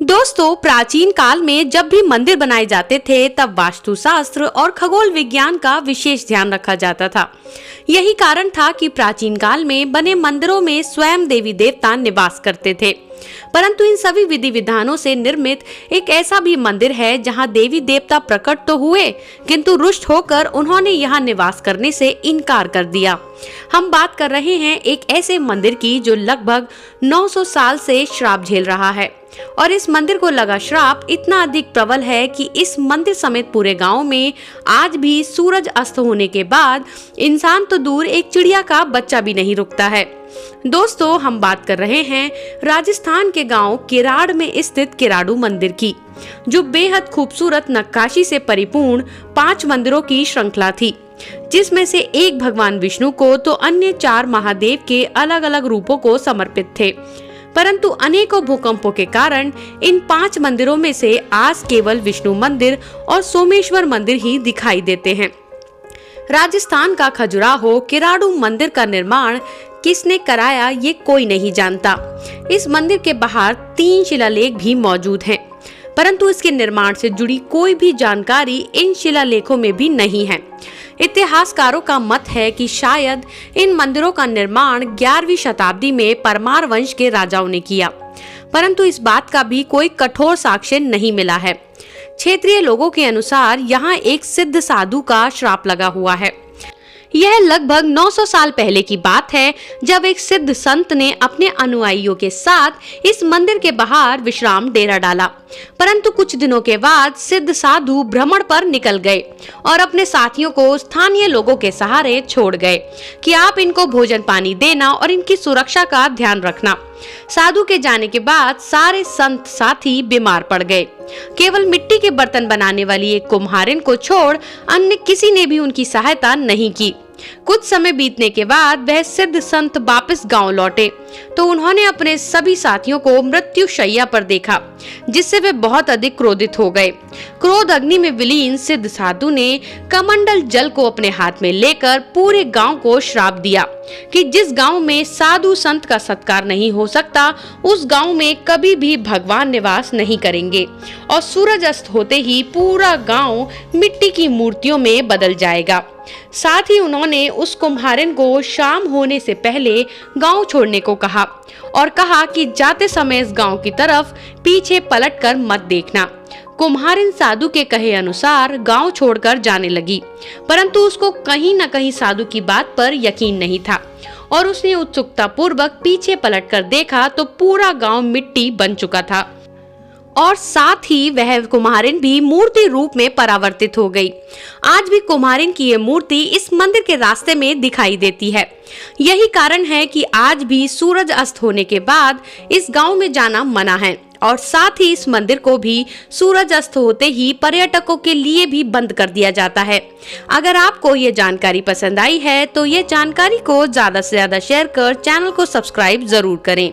दोस्तों, प्राचीन काल में जब भी मंदिर बनाए जाते थे तब वास्तुशास्त्र और खगोल विज्ञान का विशेष ध्यान रखा जाता था। यही कारण था कि प्राचीन काल में बने मंदिरों में स्वयं देवी देवता निवास करते थे। परंतु इन सभी विधि विधानों से निर्मित एक ऐसा भी मंदिर है जहां देवी देवता प्रकट तो हुए, किंतु रुष्ट होकर उन्होंने यहां निवास करने से इनकार कर दिया। हम बात कर रहे हैं एक ऐसे मंदिर की जो लगभग 900 साल से श्राप झेल रहा है। और इस मंदिर को लगा श्राप इतना अधिक प्रबल है कि इस मंदिर समेत पूरे गांव में आज भी सूरज अस्त होने के बाद इंसान तो दूर, एक चिड़िया का बच्चा भी नहीं रुकता है। दोस्तों, हम बात कर रहे हैं राजस्थान के गांव किराड़ में स्थित किराड़ू मंदिर की, जो बेहद खूबसूरत नक्काशी से परिपूर्ण 5 मंदिरों की श्रृंखला थी, जिसमें से एक भगवान विष्णु को तो अन्य 4 महादेव के अलग अलग रूपों को समर्पित थे। परंतु अनेकों भूकंपों के कारण इन 5 मंदिरों में से आज केवल विष्णु मंदिर और सोमेश्वर मंदिर ही दिखाई देते हैं। राजस्थान का खजुराहो किराड़ू मंदिर का निर्माण किसने कराया ये कोई नहीं जानता। इस मंदिर के बाहर 3 शिलालेख भी मौजूद हैं, परंतु इसके निर्माण से जुड़ी कोई भी जानकारी इन शिलालेखों में भी नहीं है। इतिहासकारों का मत है कि शायद इन मंदिरों का निर्माण 11वीं शताब्दी में परमार वंश के राजाओं ने किया, परंतु इस बात का भी कोई कठोर साक्ष्य नहीं मिला है। क्षेत्रीय लोगों के अनुसार यहाँ एक सिद्ध साधु का श्राप लगा हुआ है। यह लगभग 900 साल पहले की बात है, जब एक सिद्ध संत ने अपने अनुयायियों के साथ इस मंदिर के बाहर विश्राम डेरा डाला। परंतु कुछ दिनों के बाद सिद्ध साधु भ्रमण पर निकल गए और अपने साथियों को स्थानीय लोगों के सहारे छोड़ गए कि आप इनको भोजन पानी देना और इनकी सुरक्षा का ध्यान रखना। साधु के जाने के बाद सारे संत साथी बीमार पड़ गए। केवल मिट्टी के बर्तन बनाने वाली एक कुम्हारिन को छोड़ अन्य किसी ने भी उनकी सहायता नहीं की। कुछ समय बीतने के बाद वह सिद्ध संत वापस गांव लौटे तो उन्होंने अपने सभी साथियों को मृत्यु शैया पर देखा, जिससे वे बहुत अधिक क्रोधित हो गए। क्रोध अग्नि में विलीन सिद्ध साधु ने कमंडल जल को अपने हाथ में लेकर पूरे गांव को श्राप दिया कि जिस गांव में साधु संत का सत्कार नहीं हो सकता, उस गांव में कभी भी भगवान निवास नहीं करेंगे और सूरज अस्त होते ही पूरा गांव मिट्टी की मूर्तियों में बदल जाएगा। साथ ही उन्होंने उस कुम्हारिन को शाम होने से पहले गांव छोड़ने को कहा और कहा कि जाते समय इस गांव की तरफ पीछे पलटकर मत देखना। कुम्हारिन साधु के कहे अनुसार गांव छोड़कर जाने लगी, परंतु उसको कहीं न कहीं साधु की बात पर यकीन नहीं था और उसने उत्सुकता पूर्वक पीछे पलटकर देखा तो पूरा गांव मिट्टी बन चुका था और साथ ही वह कुम्हारिन भी मूर्ति रूप में परावर्तित हो गई। आज भी कुम्हारिन की यह मूर्ति इस मंदिर के रास्ते में दिखाई देती है। यही कारण है कि आज भी सूरज अस्त होने के बाद इस गांव में जाना मना है और साथ ही इस मंदिर को भी सूरज अस्त होते ही पर्यटकों के लिए भी बंद कर दिया जाता है। अगर आपको ये जानकारी पसंद आई है तो ये जानकारी को ज्यादा से ज्यादा शेयर कर चैनल को सब्सक्राइब जरूर करें।